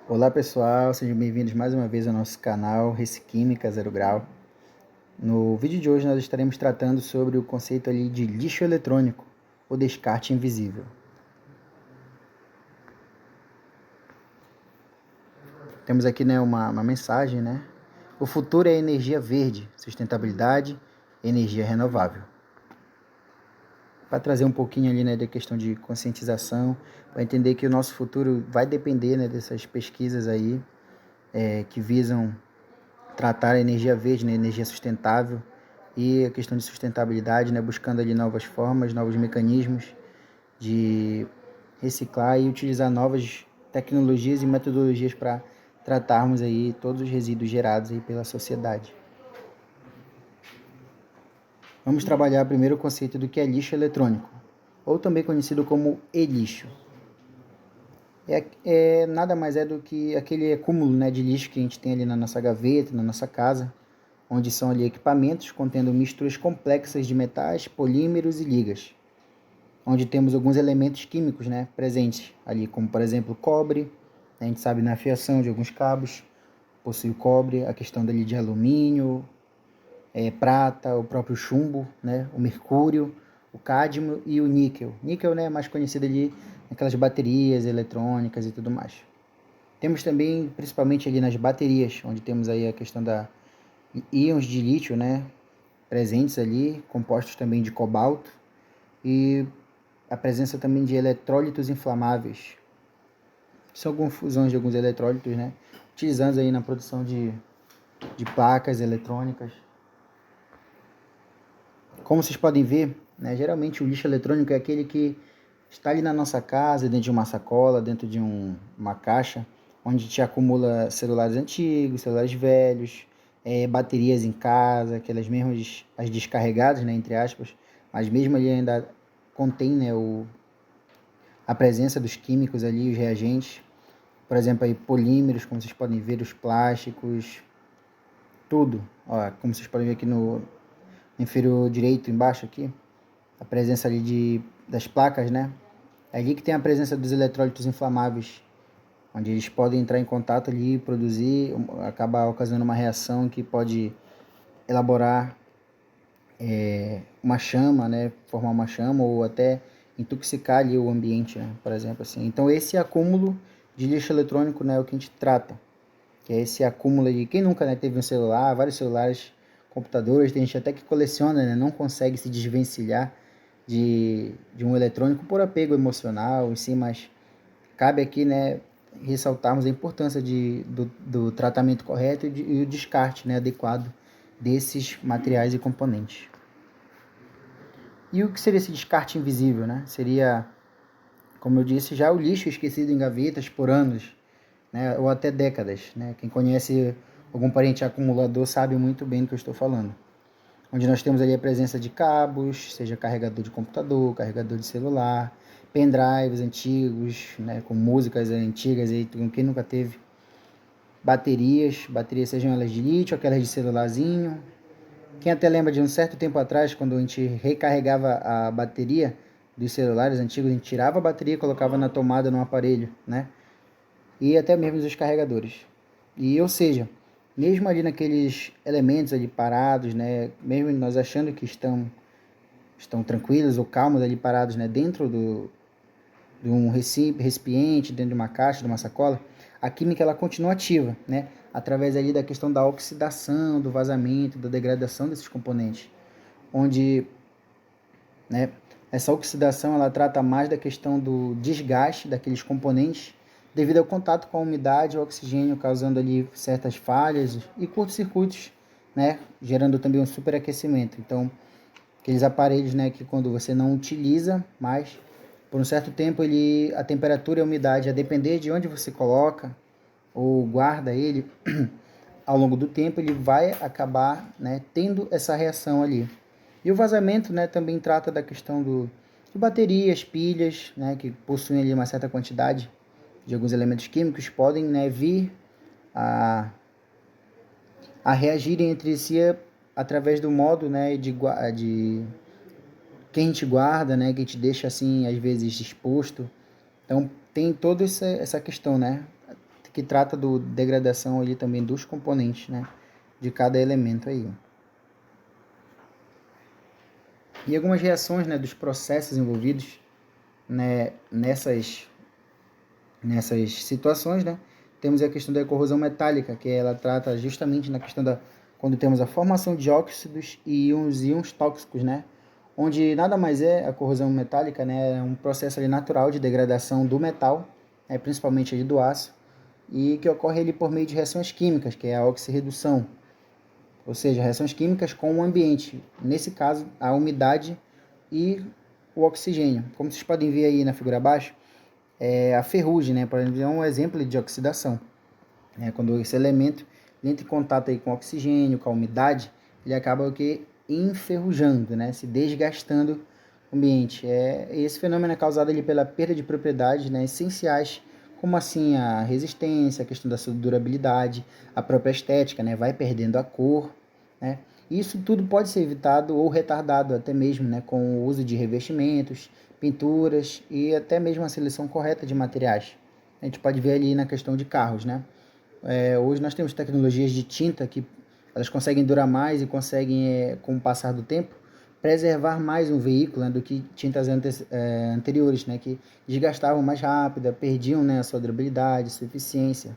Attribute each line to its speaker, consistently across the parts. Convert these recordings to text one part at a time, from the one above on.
Speaker 1: Olá pessoal, sejam bem-vindos mais uma vez ao nosso canal Reciquímica Zero Grau. No vídeo de hoje nós estaremos tratando sobre o conceito ali de lixo eletrônico, ou descarte invisível. Temos aqui uma mensagem, né? O futuro é energia verde, sustentabilidade, energia renovável. Para trazer um pouquinho ali, né, da questão de conscientização, para entender que o nosso futuro vai depender, né, dessas pesquisas aí que visam tratar a energia verde, né, energia sustentável, e a questão de sustentabilidade, né, buscando ali novas formas, novos mecanismos de reciclar e utilizar novas tecnologias e metodologias para tratarmos aí todos os resíduos gerados aí pela sociedade. Vamos trabalhar primeiro o conceito do que é lixo eletrônico, ou também conhecido como e-lixo. Nada mais é do que aquele acúmulo, né, de lixo que a gente tem ali na nossa gaveta, na nossa casa, onde são ali equipamentos contendo misturas complexas de metais, polímeros e ligas, onde temos alguns elementos químicos, né, presentes ali, como por exemplo cobre. A gente sabe na fiação de alguns cabos possui o cobre, a questão dali de alumínio, prata, o próprio chumbo, né, o mercúrio, o cádmio e o níquel. Níquel, né, mais conhecido ali naquelas baterias eletrônicas e tudo mais. Temos também, principalmente ali nas baterias, onde temos aí a questão da íons de lítio, né, presentes ali, compostos também de cobalto, e a presença também de eletrólitos inflamáveis. São confusões de alguns eletrólitos, né, utilizados aí na produção de placas eletrônicas. Como vocês podem ver, né, geralmente o lixo eletrônico é aquele que está ali na nossa casa, dentro de uma sacola, dentro de uma caixa, onde te acumula celulares antigos, celulares velhos, baterias em casa, aquelas mesmas, as descarregadas, né, entre aspas, mas mesmo ali ainda contém, né, a presença dos químicos ali, os reagentes, por exemplo, aí, polímeros, como vocês podem ver, os plásticos, tudo. Ó, como vocês podem ver aqui no inferior direito, embaixo aqui, a presença ali das placas, né? É ali que tem a presença dos eletrólitos inflamáveis, onde eles podem entrar em contato ali e produzir, acabar ocasionando uma reação que pode elaborar uma chama, né? Formar uma chama ou até intoxicar ali o ambiente, né? Por exemplo, assim. Então esse acúmulo de lixo eletrônico, né, é o que a gente trata, que é esse acúmulo de quem nunca, né, teve um celular, vários celulares, computadores, tem gente até que coleciona, né, não consegue se desvencilhar de um eletrônico por apego emocional, em si, mas cabe aqui, né, ressaltarmos a importância do tratamento correto e o descarte, né, adequado desses materiais e componentes. E o que seria esse descarte invisível, né? Seria, como eu disse, já o lixo esquecido em gavetas por anos, né, ou até décadas, né? Quem conhece algum parente acumulador sabe muito bem do que eu estou falando. Onde nós temos ali a presença de cabos, seja carregador de computador, carregador de celular, pendrives antigos, né, com músicas antigas, aí, quem nunca teve, baterias sejam elas de lítio, aquelas de celularzinho. Quem até lembra de um certo tempo atrás, quando a gente recarregava a bateria dos celulares antigos, a gente tirava a bateria e colocava na tomada no aparelho, né? E até mesmo os carregadores. E, ou seja, mesmo ali naqueles elementos ali parados, né, mesmo nós achando que estão tranquilos ou calmos ali parados, né, dentro de um recipiente, dentro de uma caixa, de uma sacola, a química ela continua ativa, né, através ali da questão da oxidação, do vazamento, da degradação desses componentes, onde, né, essa oxidação ela trata mais da questão do desgaste daqueles componentes devido ao contato com a umidade e o oxigênio, causando ali certas falhas e curtos-circuitos, né, gerando também um superaquecimento. Então, aqueles aparelhos, né, que quando você não utiliza mais, por um certo tempo, a temperatura e a umidade, a depender de onde você coloca ou guarda ele, ao longo do tempo, ele vai acabar, né, tendo essa reação ali. E o vazamento, né, também trata da questão de baterias, pilhas, né, que possuem ali uma certa quantidade de alguns elementos químicos, podem, né, vir a, a reagirem entre si através do modo, né, de que a gente guarda, né, que a gente deixa assim, às vezes exposto. Então tem toda essa questão, né, que trata da degradação ali também dos componentes, né, de cada elemento aí. E algumas reações, né, dos processos envolvidos, né, nessas situações, né, temos a questão da corrosão metálica, que ela trata justamente na questão da quando temos a formação de óxidos e íons tóxicos, né, onde nada mais é a corrosão metálica, né, é um processo ali natural de degradação do metal, né, principalmente ali do aço, e que ocorre ali por meio de reações químicas, que é a oxirredução, ou seja, reações químicas com o ambiente, nesse caso a umidade e o oxigênio. Como vocês podem ver aí na figura abaixo, a ferrugem, né, por exemplo, é um exemplo de oxidação. Quando esse elemento entra em contato aí com o oxigênio, com a umidade, ele acaba o que? Enferrujando, né, se desgastando o ambiente. Esse fenômeno é causado ali pela perda de propriedades, né, essenciais, como assim a resistência, a questão da sua durabilidade, a própria estética, né, vai perdendo a cor, né. Isso tudo pode ser evitado ou retardado até mesmo, né, com o uso de revestimentos, pinturas e até mesmo a seleção correta de materiais. A gente pode ver ali na questão de carros, né. Hoje nós temos tecnologias de tinta que elas conseguem durar mais e conseguem, com o passar do tempo, preservar mais um veículo, né, do que tintas anteriores, né, que desgastavam mais rápido, perdiam, né, a sua durabilidade, sua eficiência.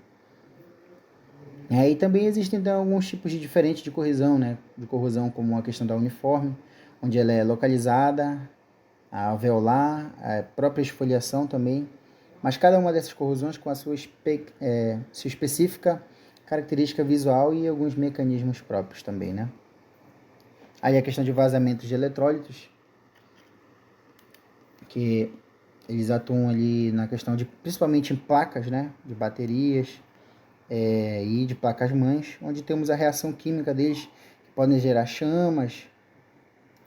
Speaker 1: E também existem então, alguns tipos de diferentes de corrosão, né, como a questão da uniforme, onde ela é localizada, a alveolar, a própria esfoliação também, mas cada uma dessas corrosões com a sua específica característica visual e alguns mecanismos próprios também, né? Aí a questão de vazamentos de eletrólitos, que eles atuam ali na questão de, principalmente em placas, né, de baterias e de placas-mães, onde temos a reação química deles, que podem gerar chamas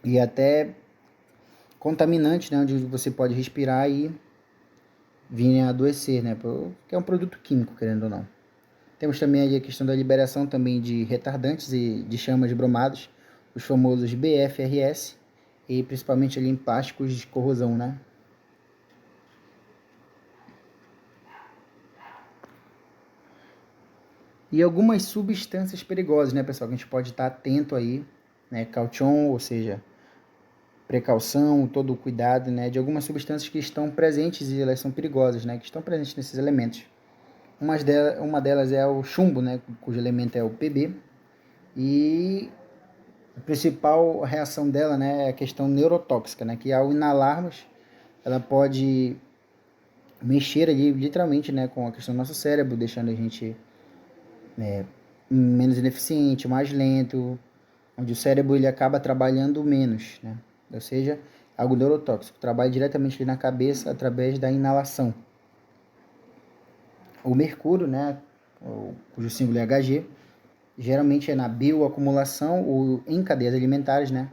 Speaker 1: e até contaminantes, né, onde você pode respirar e virem a adoecer, né, porque é um produto químico, querendo ou não. Temos também ali a questão da liberação também de retardantes e de chamas bromados, os famosos BFRS, e principalmente ali em plásticos de corrosão, né? E algumas substâncias perigosas, né, pessoal, que a gente pode estar atento aí, né, caution, ou seja, precaução, todo o cuidado, né, de algumas substâncias que estão presentes e elas são perigosas, né, que estão presentes nesses elementos. Uma delas é o chumbo, né, cujo elemento é o Pb, e a principal reação dela, né, é a questão neurotóxica, né, que ao inalarmos, ela pode mexer ali literalmente, né, com a questão do nosso cérebro, deixando a gente menos ineficiente, mais lento, onde o cérebro ele acaba trabalhando menos, né, ou seja, algo neurotóxico, trabalha diretamente ali na cabeça através da inalação. O mercúrio, né, cujo símbolo é Hg, geralmente é na bioacumulação ou em cadeias alimentares, né?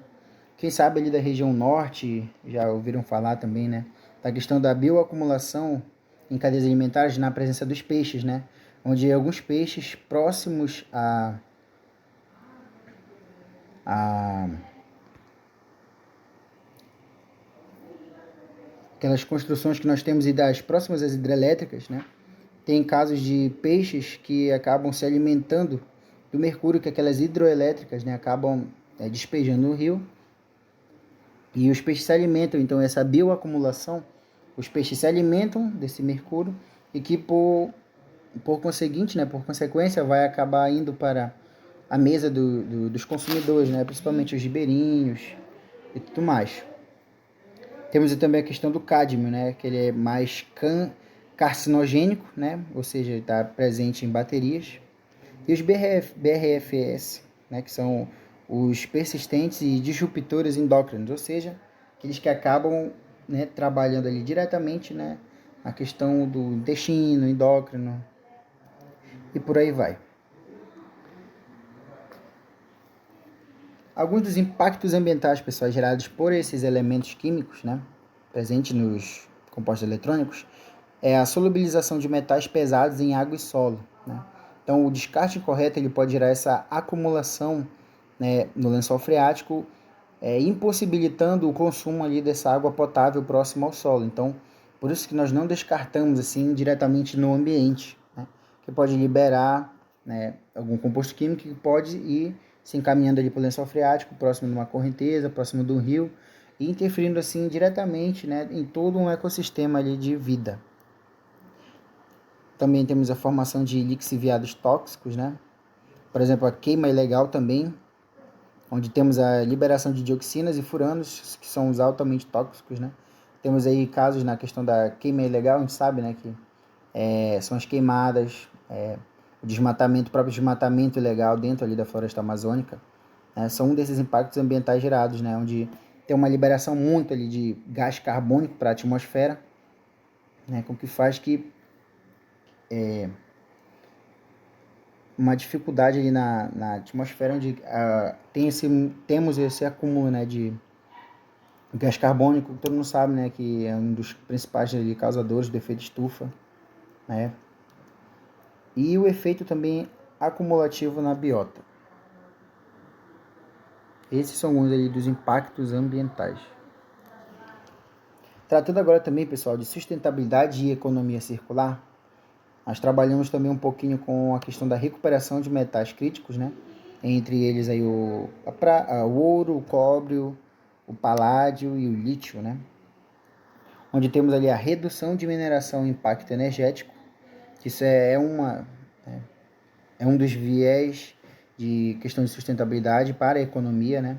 Speaker 1: Quem sabe ali da região norte, já ouviram falar também, né? Da questão da bioacumulação em cadeias alimentares na presença dos peixes, né? Onde alguns peixes próximos aquelas construções que nós temos e das próximas às hidrelétricas, né? Tem casos de peixes que acabam se alimentando do mercúrio que aquelas hidroelétricas, né, acabam despejando no rio. E os peixes se alimentam, então essa bioacumulação, os peixes se alimentam desse mercúrio e que por conseguinte, né, por consequência, vai acabar indo para a mesa dos consumidores, né, principalmente os ribeirinhos e tudo mais. Temos também a questão do cádmio, né, que ele é mais carcinogênico, né, ou seja, está presente em baterias. E os BRFS, né, que são os persistentes e disruptores endócrinos, ou seja, aqueles que acabam, né, trabalhando ali diretamente, né, a questão do intestino, endócrino e por aí vai. Alguns dos impactos ambientais, pessoal, gerados por esses elementos químicos, né, presentes nos compostos eletrônicos, é a solubilização de metais pesados em água e solo, né? Então, o descarte incorreto ele pode gerar essa acumulação, né, no lençol freático, impossibilitando o consumo ali dessa água potável próxima ao solo. Então, por isso que nós não descartamos assim diretamente no ambiente, né? que pode liberar, né, algum composto químico que pode ir se encaminhando ali para o lençol freático, próximo de uma correnteza, próximo de um rio, e interferindo assim diretamente, né, em todo um ecossistema ali de vida. Também temos a formação de lixiviados tóxicos, né? Por exemplo, a queima ilegal também, onde temos a liberação de dioxinas e furanos, que são os altamente tóxicos, né? Temos aí casos na questão da queima ilegal, a gente sabe, né, que são as queimadas, o desmatamento, o próprio desmatamento ilegal dentro ali da floresta amazônica, né? São um desses impactos ambientais gerados, né, onde tem uma liberação muito ali de gás carbônico para a atmosfera, né, com que faz que uma dificuldade ali na atmosfera, onde temos esse acúmulo, né, de gás carbônico, que todo mundo sabe, né, que é um dos principais ali, causadores do efeito estufa, né, e o efeito também acumulativo na biota. Esses são alguns ali dos impactos ambientais. Tratando agora também, pessoal, de sustentabilidade e economia circular, nós trabalhamos também um pouquinho com a questão da recuperação de metais críticos, né? Entre eles aí o ouro, o cobre, o paládio e o lítio, né? Onde temos ali a redução de mineração e impacto energético, que isso é um dos viés de questão de sustentabilidade para a economia, né?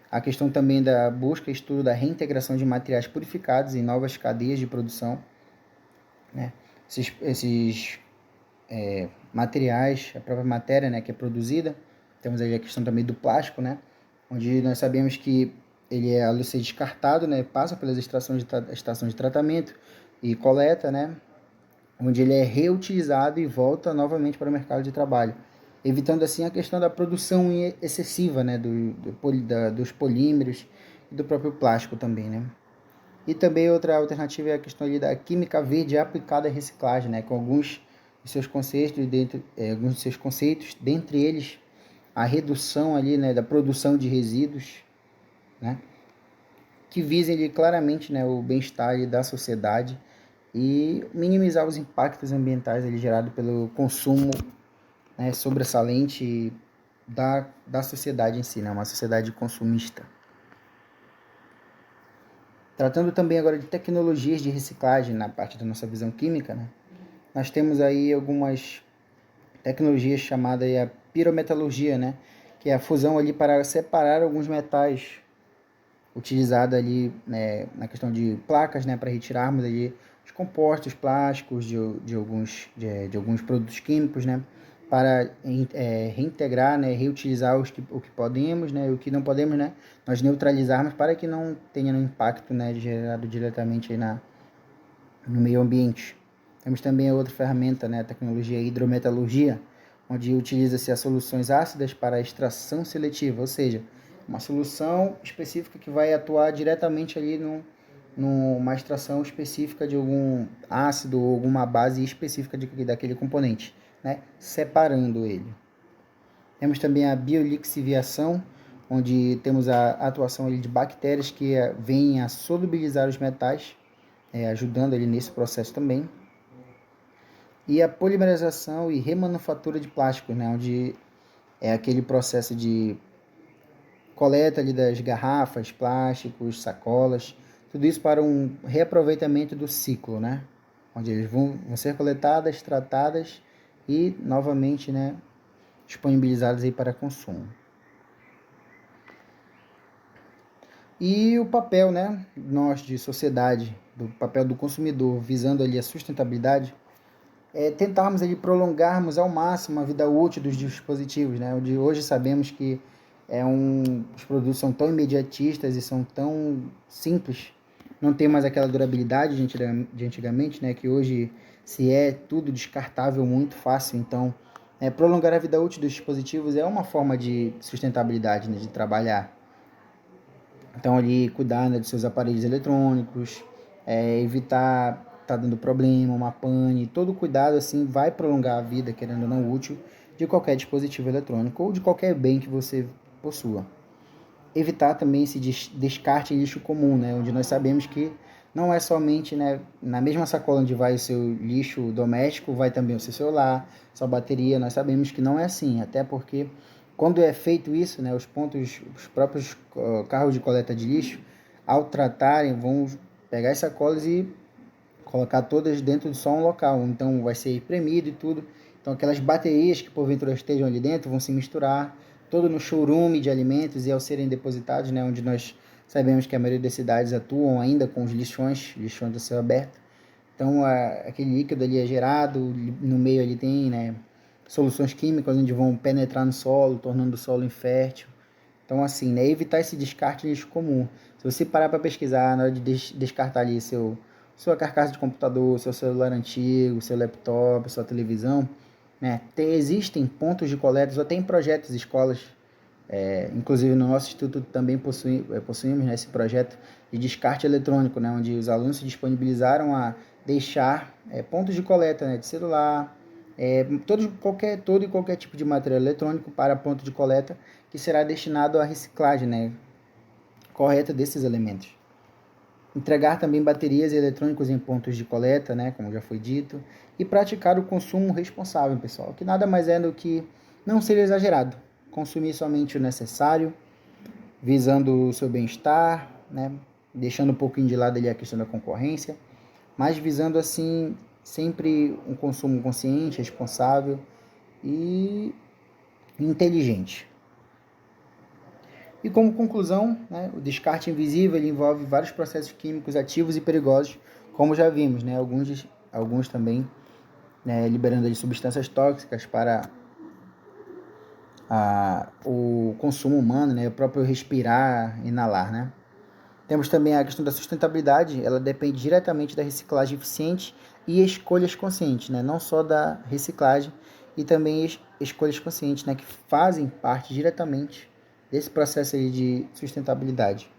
Speaker 1: A questão também da busca e estudo da reintegração de materiais purificados em novas cadeias de produção, né? Esses materiais, a própria matéria, né, que é produzida. Temos aí a questão também do plástico, né, onde nós sabemos que ele é, ao ser descartado, né, passa pelas estações de tratamento e coleta, né, onde ele é reutilizado e volta novamente para o mercado de trabalho, evitando assim a questão da produção excessiva, né, dos polímeros e do próprio plástico também, né. E também outra alternativa é a questão ali da química verde aplicada à reciclagem, né, com alguns de seus conceitos, dentre eles a redução ali, né, da produção de resíduos, né, que visem ali claramente, né, o bem-estar ali da sociedade e minimizar os impactos ambientais ali gerados pelo consumo, né, sobressalente da sociedade em si, né, uma sociedade consumista. Tratando também agora de tecnologias de reciclagem na parte da nossa visão química, né, nós temos aí algumas tecnologias chamadas a pirometalurgia, né, que é a fusão ali para separar alguns metais, utilizada ali, né, na questão de placas, né, para retirarmos ali os compostos plásticos de alguns produtos químicos, né, para reintegrar, né, reutilizar o que podemos, né, e o que não podemos, né, nós neutralizarmos para que não tenha um impacto, né, gerado diretamente aí no meio ambiente. Temos também a outra ferramenta, né, a tecnologia hidrometalurgia, onde utiliza-se as soluções ácidas para a extração seletiva, ou seja, uma solução específica que vai atuar diretamente ali numa extração específica de algum ácido ou alguma base específica daquele componente, né, separando ele. Temos também a biolixiviação, onde temos a atuação ali de bactérias que vêm a solubilizar os metais, ajudando ali nesse processo também. E a polimerização e remanufatura de plásticos, né, onde é aquele processo de coleta ali das garrafas, plásticos, sacolas, tudo isso para um reaproveitamento do ciclo, né, onde eles vão ser coletadas, tratadas e novamente, né, disponibilizadas aí para consumo. E o papel, né, nós de sociedade, do papel do consumidor, visando ali a sustentabilidade, tentarmos ali prolongarmos ao máximo a vida útil dos dispositivos, né? De hoje sabemos que os produtos são tão imediatistas e são tão simples, não tem mais aquela durabilidade de antigamente, né? Que hoje se é tudo descartável muito fácil, então prolongar a vida útil dos dispositivos é uma forma de sustentabilidade, né? De trabalhar. Então ali cuidar, né, de seus aparelhos eletrônicos, evitar tá dando problema, uma pane, todo cuidado assim vai prolongar a vida, querendo ou não, útil de qualquer dispositivo eletrônico ou de qualquer bem que você possua. Evitar também esse descarte em lixo comum, né, onde nós sabemos que não é somente, né, na mesma sacola onde vai o seu lixo doméstico, vai também o seu celular, sua bateria. Nós sabemos que não é assim, até porque quando é feito isso, né, os próprios carros de coleta de lixo, ao tratarem, vão pegar as sacolas e colocar todas dentro de só um local. Então vai ser espremido e tudo. Então aquelas baterias que porventura estejam ali dentro vão se misturar todo no showroom de alimentos, e ao serem depositados, né, onde nós sabemos que a maioria das cidades atuam ainda com os lixões do céu aberto. Então aquele líquido ali é gerado, no meio ali tem, né, soluções químicas onde vão penetrar no solo, tornando o solo infértil. Então, assim, né, evitar esse descarte de lixo comum. Se você parar para pesquisar na hora de descartar ali sua carcaça de computador, seu celular antigo, seu laptop, sua televisão, né, existem pontos de coleta, só tem projetos, escolas, inclusive no nosso instituto também possuímos, né, esse projeto de descarte eletrônico, né, onde os alunos se disponibilizaram a deixar pontos de coleta, né, de celular, todo e qualquer tipo de material eletrônico para ponto de coleta, que será destinado à reciclagem, né, correta desses elementos. Entregar também baterias e eletrônicos em pontos de coleta, né, como já foi dito, e praticar o consumo responsável, pessoal, que nada mais é do que não ser exagerado, consumir somente o necessário, visando o seu bem-estar, né, deixando um pouquinho de lado ali a questão da concorrência, mas visando assim sempre um consumo consciente, responsável e inteligente. E como conclusão, né, o descarte invisível ele envolve vários processos químicos ativos e perigosos, como já vimos, né, alguns também, né, liberando de substâncias tóxicas para o consumo humano, né, o próprio respirar, inalar, né. Temos também a questão da sustentabilidade, ela depende diretamente da reciclagem eficiente e escolhas conscientes, né, não só da reciclagem, e também escolhas conscientes, né, que fazem parte diretamente desse processo aí de sustentabilidade.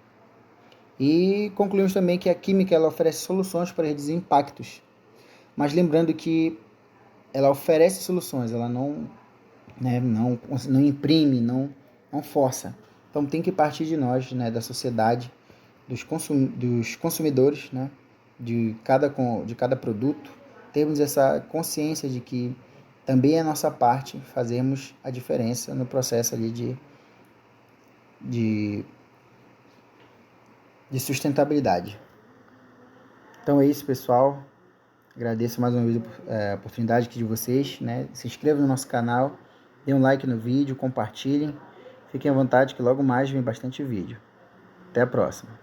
Speaker 1: E concluímos também que a química ela oferece soluções para reduzir impactos, mas lembrando que ela oferece soluções, ela não, né, não imprime, não força. Então tem que partir de nós, né, da sociedade, dos consumidores, né, de cada produto, termos essa consciência de que também é nossa parte fazermos a diferença no processo ali de sustentabilidade. Então é isso, pessoal. Agradeço mais uma vez a oportunidade aqui de vocês, né? Se inscrevam no nosso canal, dê um like no vídeo, compartilhem. Fiquem à vontade que logo mais vem bastante vídeo. Até a próxima.